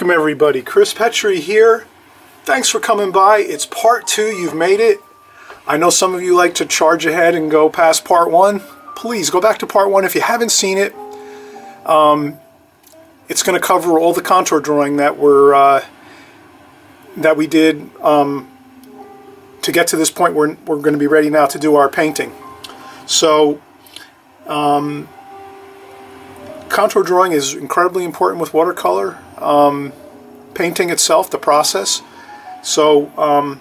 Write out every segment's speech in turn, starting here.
Welcome everybody, Chris Petri here. Thanks for coming by. It's part 2, you've made it. I know some of you like to charge ahead and go past part 1. Please go back to part 1 if you haven't seen it. It's going to cover all the contour drawing that we did to get to this point where we're going to be ready now to do our painting. So contour drawing is incredibly important with watercolor. Painting itself, the process. So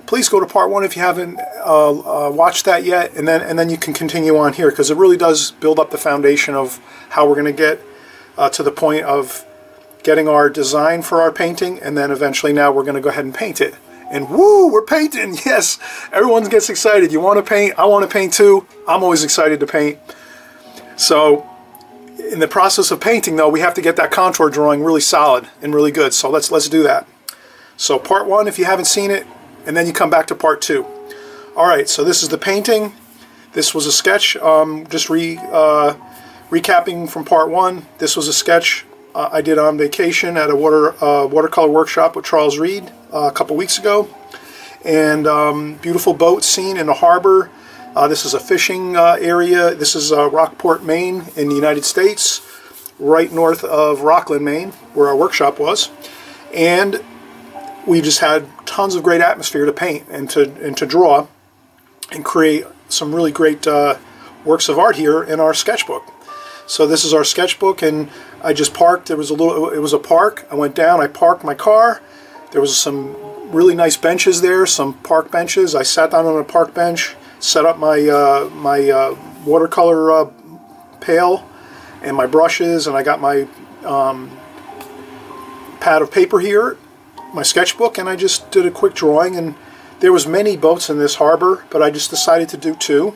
please go to part 1 if you haven't watched that yet, and then you can continue on here, because it really does build up the foundation of how we're going to get to the point of getting our design for our painting, and then eventually now we're going to go ahead and paint it. And woo, we're painting! Yes, everyone gets excited. You want to paint? I want to paint too. I'm always excited to paint. So in the process of painting, though, we have to get that contour drawing really solid and really good. So let's do that. So part 1 if you haven't seen it, and then you come back to part 2. Alright, so this is the painting. This was a sketch. Just recapping from part 1. This was a sketch I did on vacation at a watercolor workshop with Charles Reed a couple weeks ago. And beautiful boat scene in the harbor. This is a fishing area. This is Rockport, Maine in the United States, right north of Rockland, Maine, where our workshop was. And we just had tons of great atmosphere to paint and to draw and create some really great works of art here in our sketchbook. So this is our sketchbook, and I just parked. It was a park. I went down, I parked my car. There was some really nice benches there, some park benches. I sat down on a park bench, set up my watercolor pail and my brushes, and I got my pad of paper here, my sketchbook, and I just did a quick drawing. And there was many boats in this harbor, but I just decided to do 2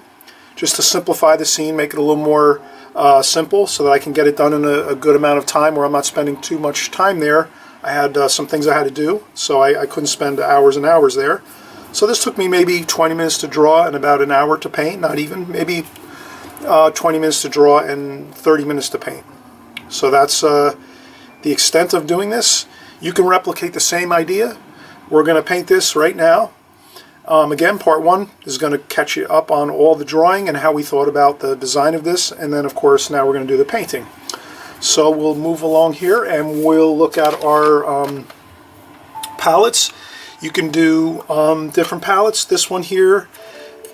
just to simplify the scene, make it a little more simple, so that I can get it done in a good amount of time where I'm not spending too much time there. I had some things I had to do, so I couldn't spend hours and hours there. So this took me maybe 20 minutes to draw and about an hour to paint, not even, maybe 20 minutes to draw and 30 minutes to paint. So that's the extent of doing this. You can replicate the same idea. We're going to paint this right now. Again, part 1 is going to catch you up on all the drawing and how we thought about the design of this, and then of course now we're going to do the painting. So we'll move along here and we'll look at our palettes. You can do different palettes. This one here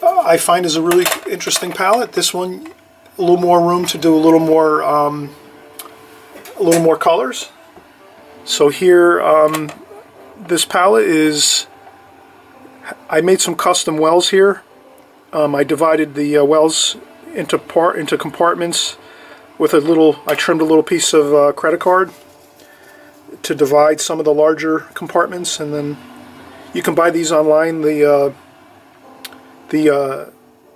I find is a really interesting palette. This one, a little more room to do a little more colors. So here, this palette is, I made some custom wells here. I divided the wells into compartments with I trimmed a little piece of credit card to divide some of the larger compartments, and then you can buy these online, the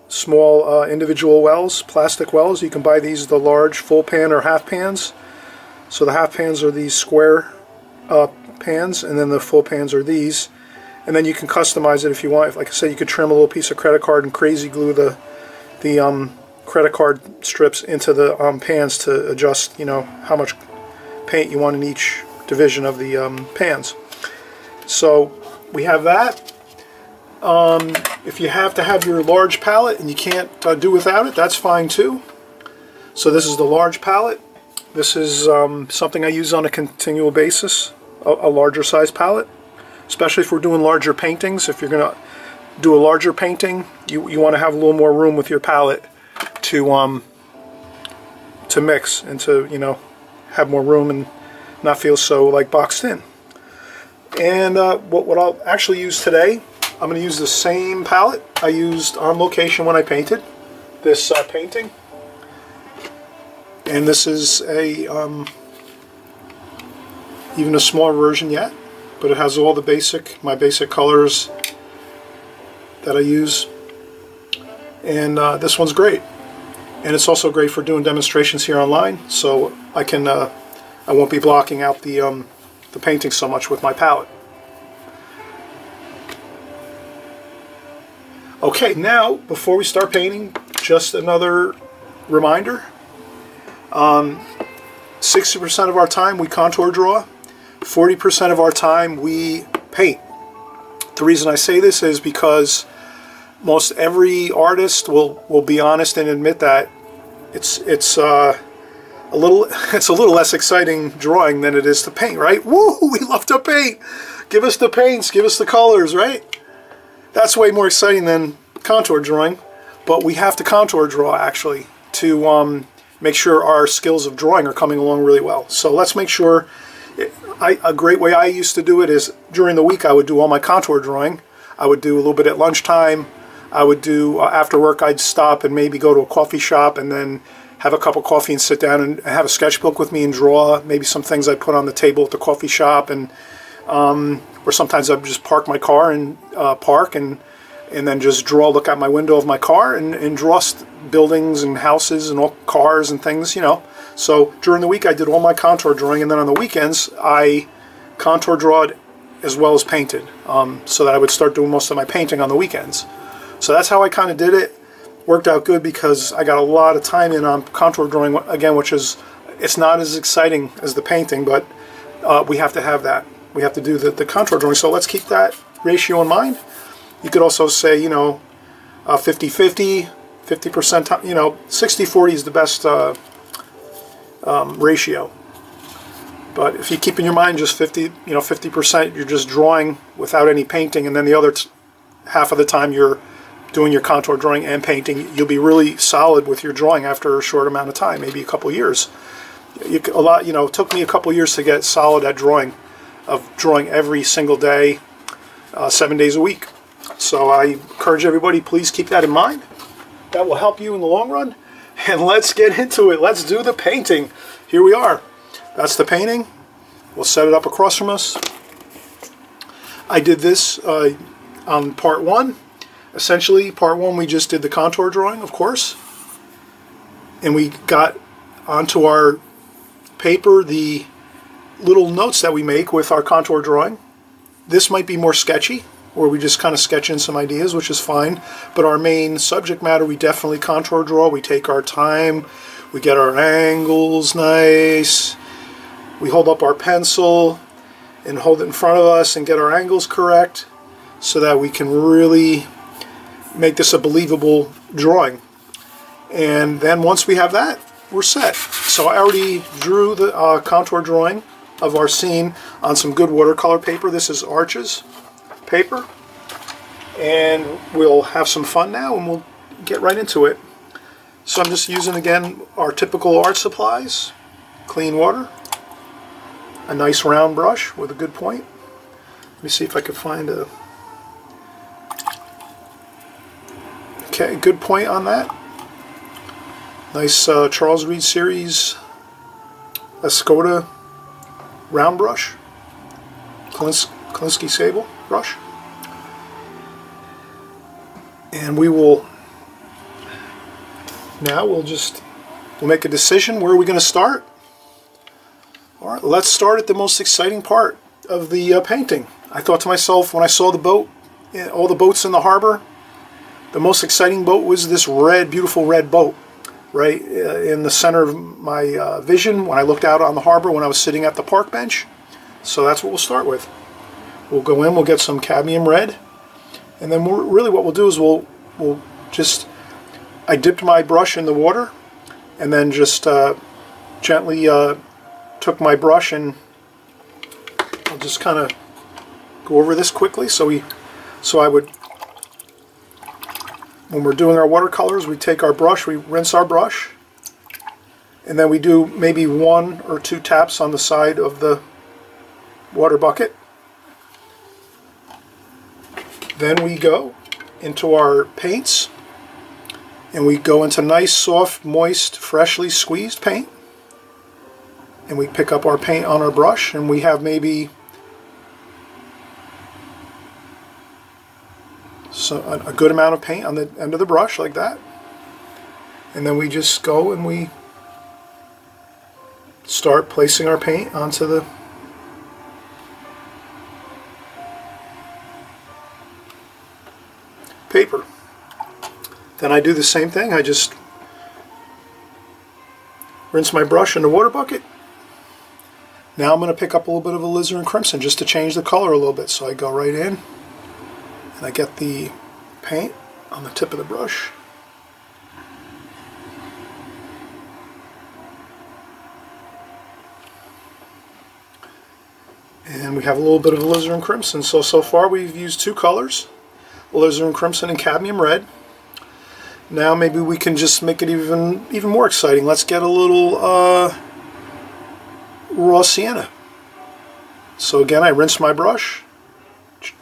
small individual wells, plastic wells. You can buy these, the large full pan or half pans. So the half pans are these square pans, and then the full pans are these. And then you can customize it if you want. Like I said, you could trim a little piece of credit card and crazy glue the credit card strips into the pans to adjust, you know, how much paint you want in each division of the pans. So we have that. If you have to have your large palette and you can't do without it, that's fine too. So this is the large palette. This is something I use on a continual basis, a larger size palette, especially if we're doing larger paintings. If you're going to do a larger painting, you want to have a little more room with your palette to mix and to, you know, have more room and not feel so like boxed in. And what I'll actually use today, I'm going to use the same palette I used on location when I painted this painting. And this is a even a smaller version yet, but it has all the my basic colors that I use. And this one's great. And it's also great for doing demonstrations here online, so I won't be blocking out the painting so much with my palette. Okay, now before we start painting, just another reminder. 60% of our time we contour draw, 40% of our time we paint. The reason I say this is because most every artist will be honest and admit that it's a little less exciting drawing than it is to paint, right? Woo! We love to paint. Give us the paints, give us the colors, right? That's way more exciting than contour drawing, but we have to contour draw actually to make sure our skills of drawing are coming along really well. So let's make sure. A great way I used to do it is during the week I would do all my contour drawing. I would do a little bit at lunchtime. I would do after work, I'd stop and maybe go to a coffee shop and then have a cup of coffee and sit down and have a sketchbook with me and draw maybe some things I'd put on the table at the coffee shop, and or sometimes I'd just park my car and and then just draw, look out my window of my car and draw buildings and houses and all cars and things, you know. So during the week I did all my contour drawing, and then on the weekends I contour drawed as well as painted, so that I would start doing most of my painting on the weekends. So that's how I kind of did it. Worked out good because I got a lot of time in on contour drawing again, which is, it's not as exciting as the painting, but we have to have that. We have to do the contour drawing. So let's keep that ratio in mind. You could also say, you know, 50-50, 50%, you know, 60-40 is the best ratio. But if you keep in your mind just 50%, you're just drawing without any painting, and then the other half of the time you're doing your contour drawing and painting, you'll be really solid with your drawing after a short amount of time, maybe a couple years. It took me a couple years to get solid at drawing every single day, 7 days a week. So I encourage everybody, please keep that in mind. That will help you in the long run. And let's get into it. Let's do the painting. Here we are. That's the painting. We'll set it up across from us. I did this on part one. Essentially, part one, we just did the contour drawing, of course. And we got onto our paper the little notes that we make with our contour drawing. This might be more sketchy, where we just kind of sketch in some ideas, which is fine. But our main subject matter, we definitely contour draw. We take our time. We get our angles nice. We hold up our pencil and hold it in front of us and get our angles correct so that we can really make this a believable drawing. And then once we have that, we're set. So I already drew the contour drawing of our scene on some good watercolor paper. This is Arches paper. And we'll have some fun now and we'll get right into it. So I'm just using, again, our typical art supplies. Clean water. A nice round brush with a good point. Let me see if I can find a... Okay, good point on that. Nice Charles Reed Series Escoda round brush. Klinsky Sable brush. And we will... Now we'll make a decision. Where are we going to start? Alright, let's start at the most exciting part of the painting. I thought to myself when I saw the boat, all the boats in the harbor, the most exciting boat was this red, beautiful red boat, right in the center of my vision when I looked out on the harbor when I was sitting at the park bench. So that's what we'll start with. We'll go in, we'll get some cadmium red, and then really what we'll do is we'll just... I dipped my brush in the water and then just gently took my brush, and I'll just kind of go over this quickly. So I would, when we're doing our watercolors, we take our brush, we rinse our brush, and then we do maybe 1 or 2 taps on the side of the water bucket. Then we go into our paints, and we go into nice, soft, moist, freshly squeezed paint. And we pick up our paint on our brush, and we have maybe a good amount of paint on the end of the brush, like that. And then we just go and we start placing our paint onto the paper. Then I do the same thing. I just rinse my brush in the water bucket. Now I'm going to pick up a little bit of Alizarin Crimson just to change the color a little bit. So I go right in and I get the paint on the tip of the brush. And we have a little bit of Alizarin Crimson. So far we've used two colors, Alizarin Crimson and Cadmium Red. Now maybe we can just make it even more exciting. Let's get a little raw sienna. So again, I rinsed my brush,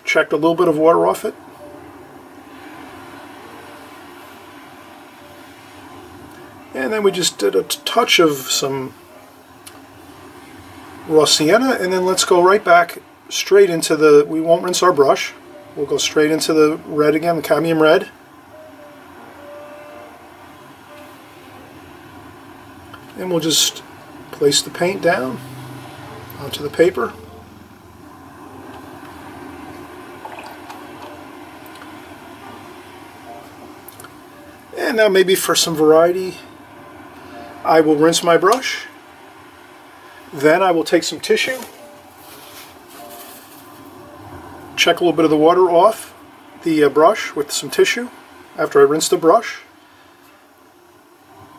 checked a little bit of water off it. And then we just did a touch of some raw sienna, and then let's go right back straight into the, we won't rinse our brush, we'll go straight into the red again, the cadmium red. And we'll just place the paint down onto the paper. And now maybe for some variety, I will rinse my brush. Then I will take some tissue, check a little bit of the water off the brush with some tissue after I rinse the brush.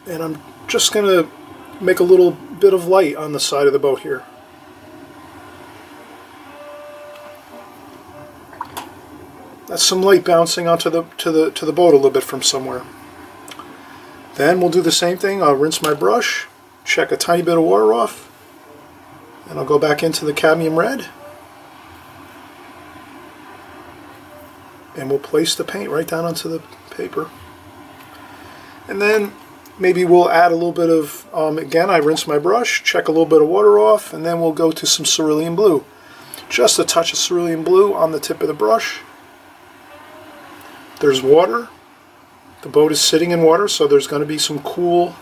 And I'm just going to make a little bit of light on the side of the boat here. That's some light bouncing onto the boat a little bit from somewhere. Then we'll do the same thing. I'll rinse my brush, check a tiny bit of water off, and I'll go back into the cadmium red, and we'll place the paint right down onto the paper. And then maybe we'll add a little bit of, again, I rinse my brush, check a little bit of water off, and then we'll go to some cerulean blue. Just a touch of cerulean blue on the tip of the brush. There's water. The boat is sitting in water, so there's going to be some cool,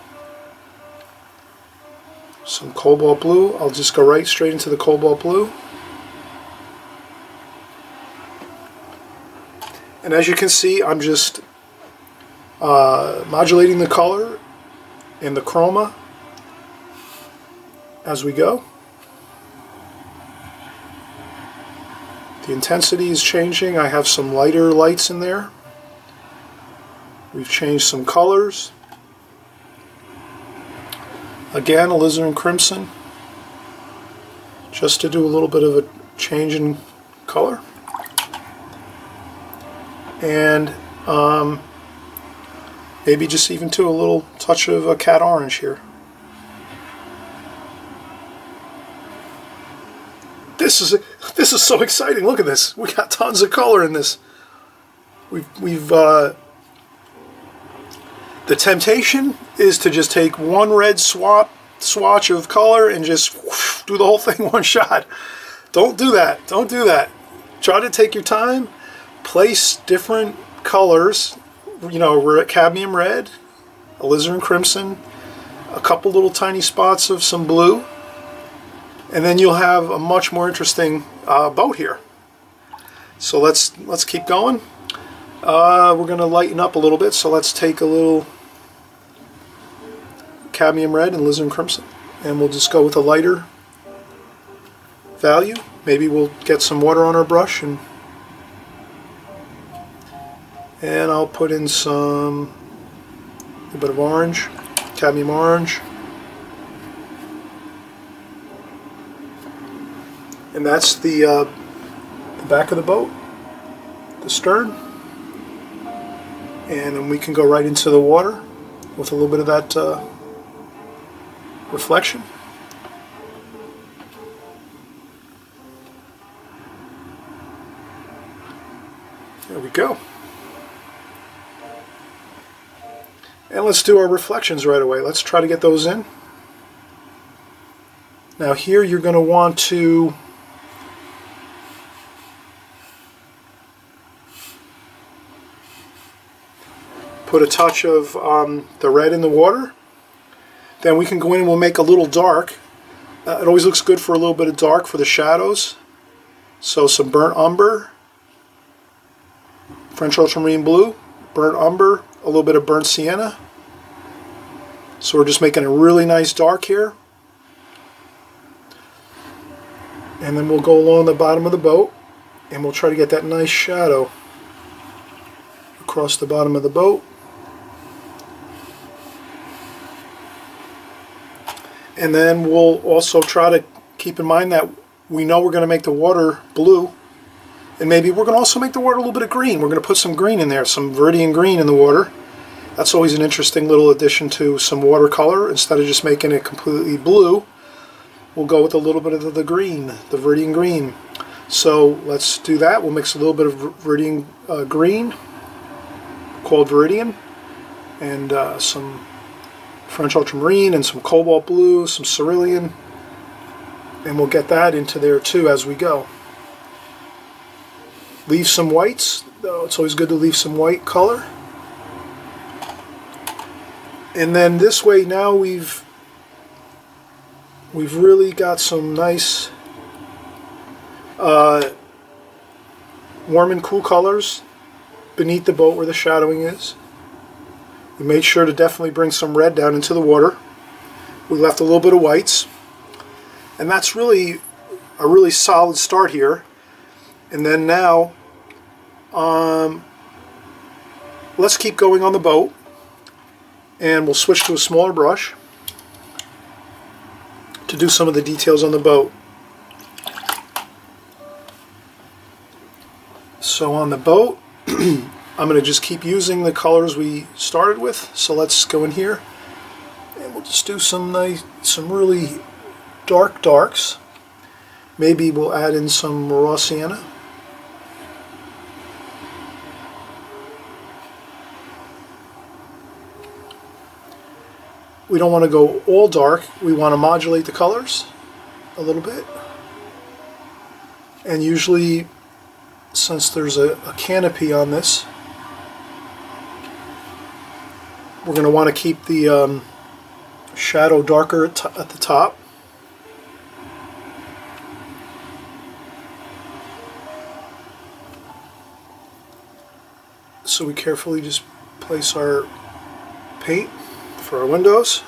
some cobalt blue. I'll just go right straight into the cobalt blue. And as you can see, I'm just modulating the color and the chroma as we go. The intensity is changing. I have some lighter lights in there. We've changed some colors. Again, Alizarin Crimson, just to do a little bit of a change in color. And maybe just even to a little touch of a cat orange here. This is so exciting. Look at this. We got tons of color in this. The temptation is to just take one red swatch of color and just whoosh, do the whole thing one shot. Don't do that. Don't do that. Try to take your time. Place different colors. You know, cadmium red, alizarin crimson, a couple little tiny spots of some blue, and then you'll have a much more interesting boat here. So let's keep going. We're going to lighten up a little bit, so let's take a little cadmium red and alizarin crimson, and we'll just go with a lighter value. Maybe we'll get some water on our brush, and I'll put in a bit of orange, cadmium orange. And that's the back of the boat, the stern. And then we can go right into the water with a little bit of that reflection. There we go. And let's do our reflections right away. Let's try to get those in. Now here you're going to want to put a touch of the red in the water. Then we can go in and we'll make a little dark. It always looks good for a little bit of dark for the shadows. So some burnt umber, French ultramarine blue, burnt umber, a little bit of burnt sienna. So we're just making a really nice dark here. And then we'll go along the bottom of the boat and we'll try to get that nice shadow across the bottom of the boat. And then we'll also try to keep in mind that we know we're going to make the water blue, and maybe we're going to also make the water a little bit of green. We're going to put some green in there, some viridian green in the water. That's always an interesting little addition to some watercolor. Instead of just making it completely blue, we'll go with a little bit of the green, the viridian green. So let's do that. We'll mix a little bit of viridian green, called viridian, and some French ultramarine and some cobalt blue, some cerulean, and we'll get that into there too as we go. Leave some whites, though it's always good to leave some white color. And then this way now we've really got some nice warm and cool colors beneath the boat where the shadowing is. We made sure to definitely bring some red down into the water. We left a little bit of whites. And that's really a really solid start here. And then now, let's keep going on the boat. And we'll switch to a smaller brush to do some of the details on the boat. So on the boat, I'm going to just keep using the colors we started with. So let's go in here and we'll just do some really dark darks. Maybe we'll add in some raw sienna. We don't want to go all dark. We want to modulate the colors a little bit. And usually, since there's a canopy on this, we're going to want to keep the shadow darker at the top. So we carefully just place our paint for our windows.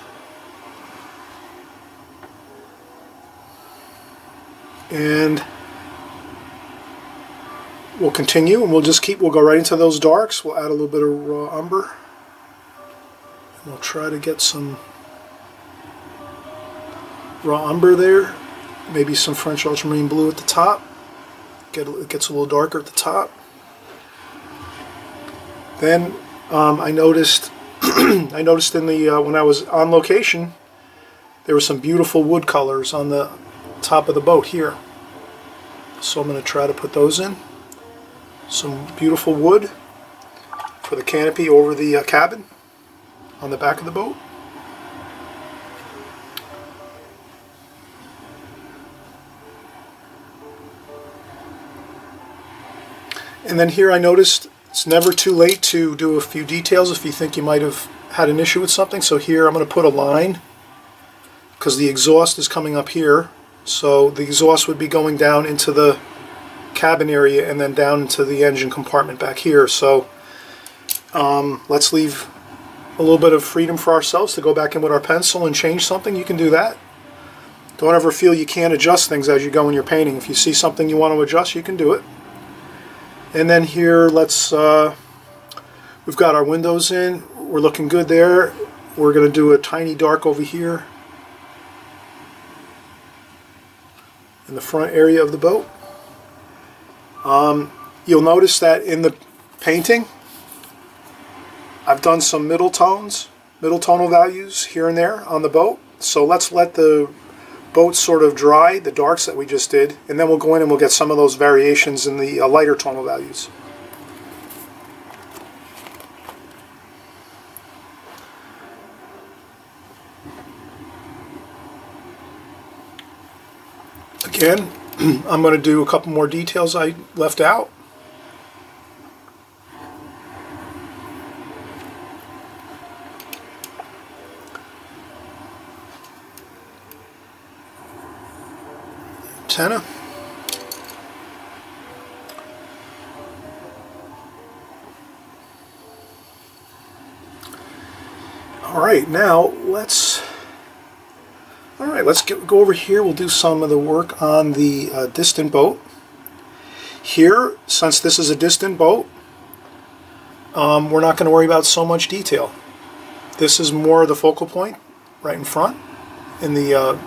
And we'll continue, and we'll go right into those darks. We'll add a little bit of raw umber. And we'll try to get some raw umber there. Maybe some French ultramarine blue at the top. It gets a little darker at the top. Then I noticed in the when I was on location, there were some beautiful wood colors on the top of the boat here. So I'm going to try to put those in. Some beautiful wood for the canopy over the cabin on the back of the boat. And then here I noticed it's never too late to do a few details if you think you might have had an issue with something. So here I'm going to put a line because the exhaust is coming up here. So the exhaust would be going down into the cabin area and then down into the engine compartment back here. So let's leave a little bit of freedom for ourselves to go back in with our pencil and change something. You can do that. Don't ever feel you can't adjust things as you go in your painting. If you see something you want to adjust, you can do it. And then here, let's we've got our windows in. We're looking good there. We're going to do a tiny dark over here in the front area of the boat. You'll notice that in the painting, I've done some middle tonal values here and there on the boat. So let's let the boat sort of dry, the darks that we just did, and then we'll go in and we'll get some of those variations in the lighter tonal values. Again, I'm going to do a couple more details I left out. Antenna. All right, now let's Alright, let's go over here. We'll do some of the work on the distant boat. Here, since this is a distant boat, we're not going to worry about so much detail. This is more the focal point right in front. In the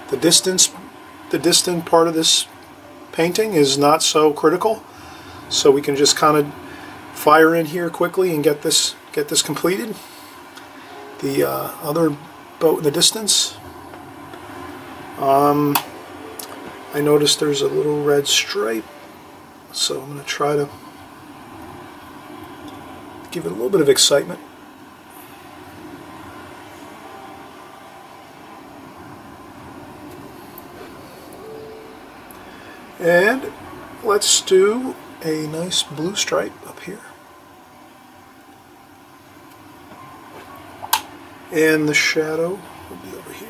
distant part of this painting is not so critical, so we can just kind of fire in here quickly and get this completed. The other boat in the distance, I noticed there's a little red stripe, so I'm going to try to give it a little bit of excitement. And let's do a nice blue stripe up here. And the shadow will be over here.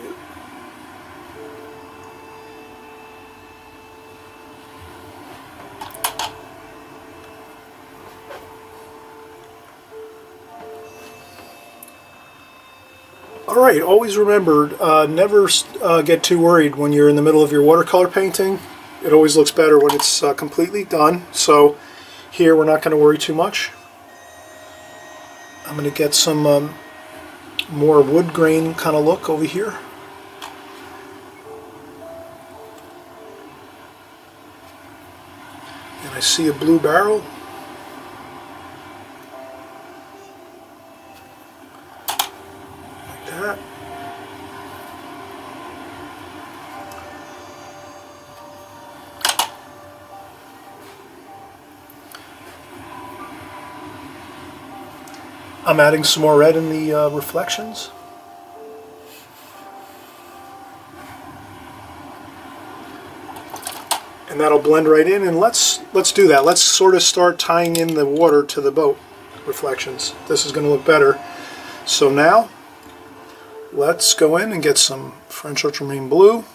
Alright, always remember, never get too worried when you're in the middle of your watercolor painting. It always looks better when it's completely done. So here we're not going to worry too much. I'm going to get some more wood grain kind of look over here. And I see a blue barrel. Like that. I'm adding some more red in the reflections. And that'll blend right in, and let's do that. Let's sort of start tying in the water to the boat reflections. This is going to look better. So now let's go in and get some French ultramarine blue,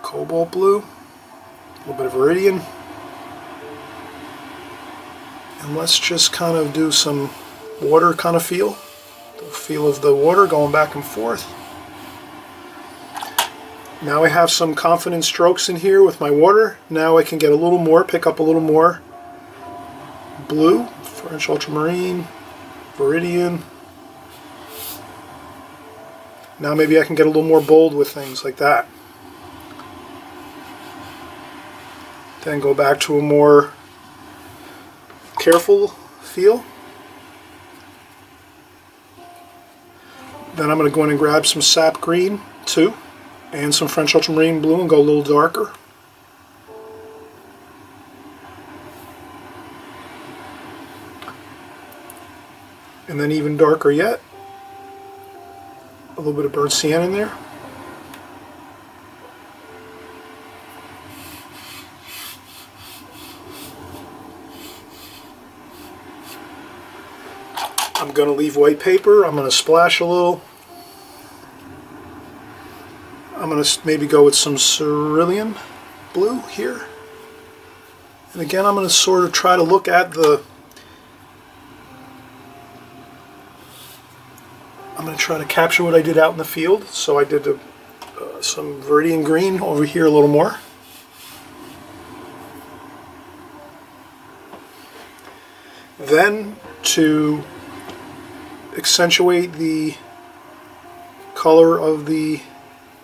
cobalt blue, a little bit of iridium. And let's just kind of do some water kind of feel. The feel of the water going back and forth. Now I have some confident strokes in here with my water. Now I can get a little more, pick up a little more blue, French ultramarine, iridium. Now maybe I can get a little more bold with things like that. Then go back to a more careful feel. Then I'm going to go in and grab some sap green too, and some French ultramarine blue, and go a little darker. And then even darker yet, a little bit of burnt sienna in there. I'm going to leave white paper. I'm going to splash a little. I'm going to maybe go with some Cerulean Blue here. And again, I'm going to sort of try to look at the... I'm going to try to capture what I did out in the field. So I did some Viridian green over here a little more. Then to accentuate the color of the,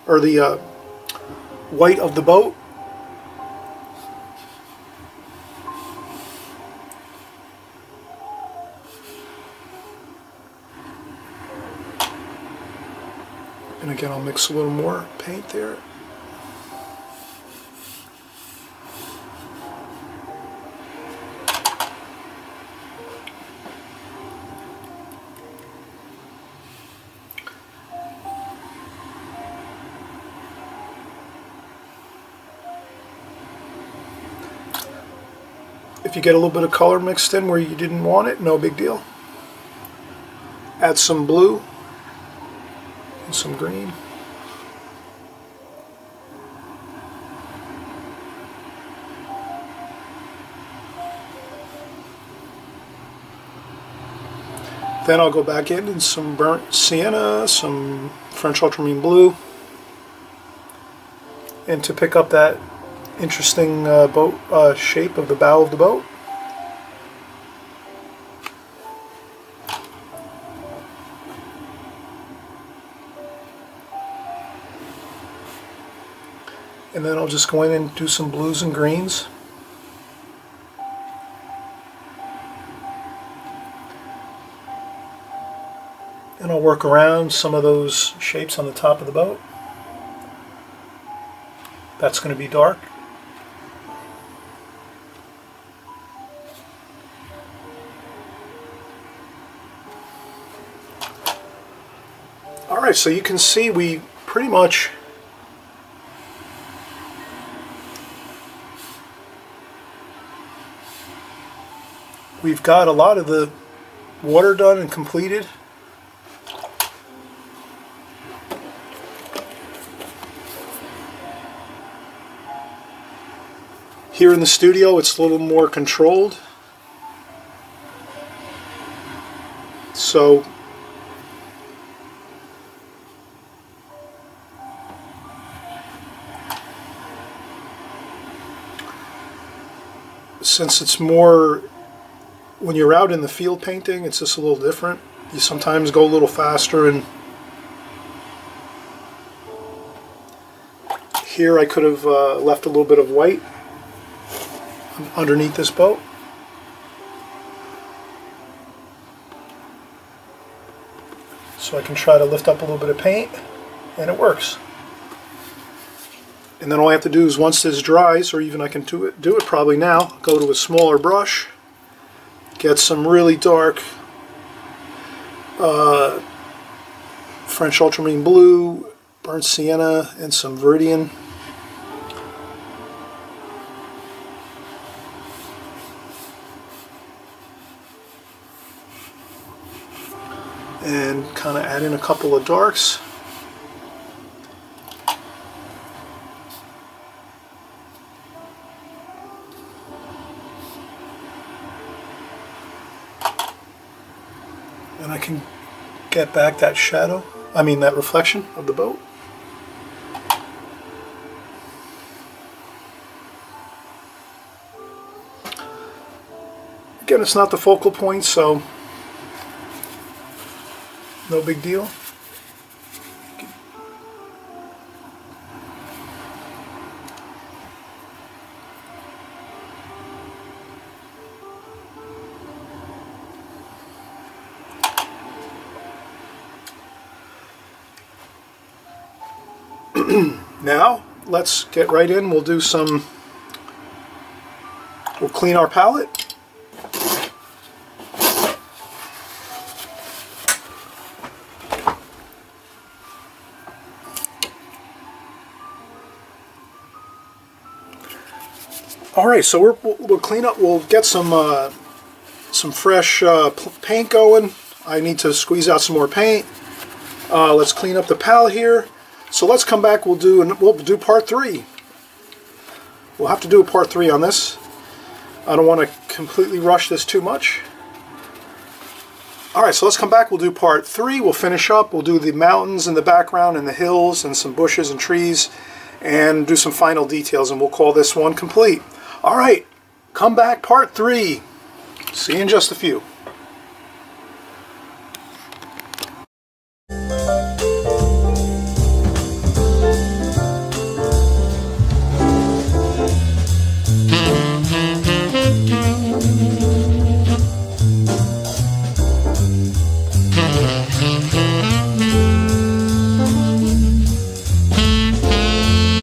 or the white of the boat, and again I'll mix a little more paint there. If you get a little bit of color mixed in where you didn't want it, no big deal. Add some blue and some green. Then I'll go back in some burnt sienna, some French ultramarine blue, and to pick up that interesting boat shape of the bow of the boat. And then I'll just go in and do some blues and greens. And I'll work around some of those shapes on the top of the boat. That's going to be dark. Alright, so you can see we pretty much we've got a lot of the water done and completed. Here in the studio it's a little more controlled. So since it's more, when you're out in the field painting, it's just a little different. You sometimes go a little faster, and here I could have left a little bit of white underneath this boat. So I can try to lift up a little bit of paint, and it works. And then all I have to do is, once this dries, or even I can do it probably now, go to a smaller brush, get some really dark French ultramarine blue, burnt sienna, and some Viridian. And kind of add in a couple of darks. And I can get back that shadow, that reflection of the boat. Again, it's not the focal point, so no big deal. Now, let's get right in. We'll clean our palette. Alright, so we'll clean up, we'll get some fresh paint going. I need to squeeze out some more paint. Let's clean up the palette here. So let's come back, we'll do part 3. We'll have to do a part 3 on this. I don't want to completely rush this too much. Alright, so let's come back, we'll do part 3, we'll finish up, we'll do the mountains in the background and the hills and some bushes and trees and do some final details, and we'll call this one complete. Alright, come back, part 3. See you in just a few.